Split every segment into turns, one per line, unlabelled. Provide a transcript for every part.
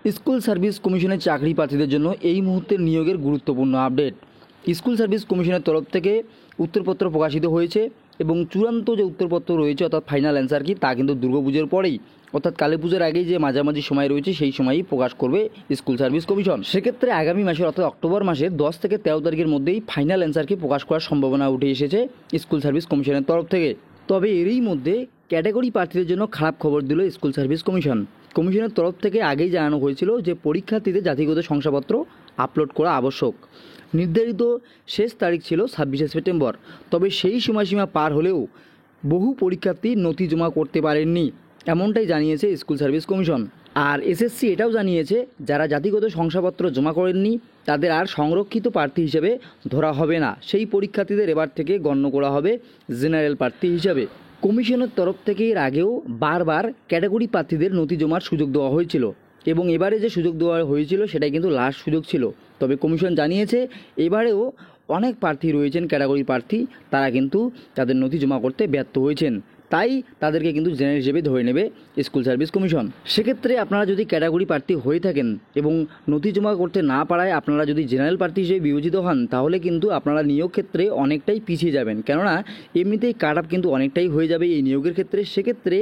School service কমিশনের চাকরি প্রার্থীদের জন্য এই মুহূর্তের নিয়োগের গুরুত্বপূর্ণ আপডেট। স্কুল সার্ভিস কমিশনের তরফ থেকে উত্তরপত্র প্রকাশিত হয়েছে এবং চূড়ান্ত যে উত্তরপত্র রয়েছে অর্থাৎ ফাইনাল অ্যান্সার কি তা কিন্তু দুর্গাপুজোর পরেই অর্থাৎ কালী পুজোর আগেই যে মাঝামাঝি সময় রয়েছে সেই সময়ই প্রকাশ করবে স্কুল সার্ভিস কমিশন। সেক্ষেত্রে আগামী মাসের অর্থাৎ অক্টোবর মাসের 10 থেকে 13 তারিখের মধ্যেই ফাইনাল অ্যান্সারকে প্রকাশ করার সম্ভাবনা উঠে এসেছে স্কুল সার্ভিস কমিশনের তরফ থেকে। তবে এরই মধ্যে ক্যাটাগরি প্রার্থীদের জন্য খারাপ খবর দিল স্কুল সার্ভিস কমিশন। কমিশনের তরফ থেকে আগেই জানানো হয়েছিল যে পরীক্ষার্থীদের জাতিগত শংসাপত্র আপলোড করা আবশ্যক। নির্ধারিত শেষ তারিখ ছিল 26শে সেপ্টেম্বর। তবে সেই সময়সীমা পার হলেও বহু পরীক্ষার্থী নথি জমা করতে পারেননি, এমনটাই জানিয়েছে স্কুল সার্ভিস কমিশন। আর এসএসসি এটাও জানিয়েছে যারা জাতিগত শংসাপত্র জমা করেননি তাদের আর সংরক্ষিত প্রার্থী হিসেবে ধরা হবে না, সেই পরীক্ষার্থীদের এবার থেকে গণ্য করা হবে জেনারেল প্রার্থী হিসাবে। কমিশনের তরফ থেকে এর আগেও বারবার ক্যাটাগরি প্রার্থীদের নথি জমার সুযোগ দেওয়া হয়েছিল এবং এবারে যে সুযোগ দেওয়া হয়েছিল সেটাই কিন্তু লাস্ট সুযোগ ছিল। তবে কমিশন জানিয়েছে এবারেও অনেক প্রার্থী রয়েছেন ক্যাটাগরি প্রার্থী, তারা কিন্তু তাদের নথি জমা করতে ব্যর্থ হয়েছেন, তাই তাদেরকে কিন্তু জেনারেল হিসেবে ধরে নেবে স্কুল সার্ভিস কমিশন। সেক্ষেত্রে আপনারা যদি ক্যাটাগরি প্রার্থী হয়ে থাকেন এবং নথি জমা করতে না পারায় আপনারা যদি জেনারেল প্রার্থী হিসেবে বিবেচিত হন তাহলে কিন্তু আপনারা নিয়োগ ক্ষেত্রে অনেকটাই পিছিয়ে যাবেন, কেননা এমনিতেই কাট অফ কিন্তু অনেকটাই হয়ে যাবে এই নিয়োগের ক্ষেত্রে। সেক্ষেত্রে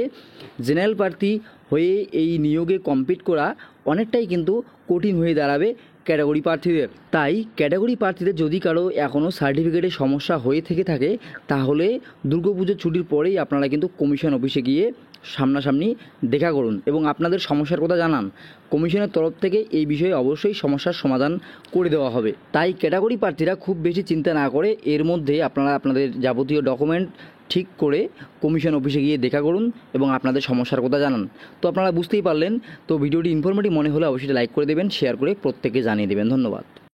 জেনারেল প্রার্থী হয়ে এই নিয়োগে কম্পিট করা অনেকটাই কিন্তু কঠিন হয়ে দাঁড়াবে ক্যাটাগরি প্রার্থীদের। তাই ক্যাটাগরি প্রার্থীদের যদি কারো এখনও সার্টিফিকেটের সমস্যা হয়ে থেকে থাকে তাহলে দুর্গাপুজোর ছুটির পরেই আপনারা কিন্তু কমিশন অফিসে গিয়ে সামনাসামনি দেখা করুন এবং আপনাদের সমস্যার কথা জানান। কমিশনের তরফ থেকে এই বিষয়ে অবশ্যই সমস্যার সমাধান করে দেওয়া হবে। তাই ক্যাটাগরি প্রার্থীরা খুব বেশি চিন্তা না করে এর মধ্যে আপনারা আপনাদের যাবতীয় ডকুমেন্ট ঠিক করে কমিশন অফিসে গিয়ে দেখা করুন এবং আপনাদের সমস্যার কথা জানান। তো আপনারা বুঝতেই পারলেন। তো ভিডিওটি ইনফরমেটিভ মনে হলে অবশ্যই লাইক করে দেবেন, শেয়ার করে প্রত্যেককে জানিয়ে দেবেন। ধন্যবাদ।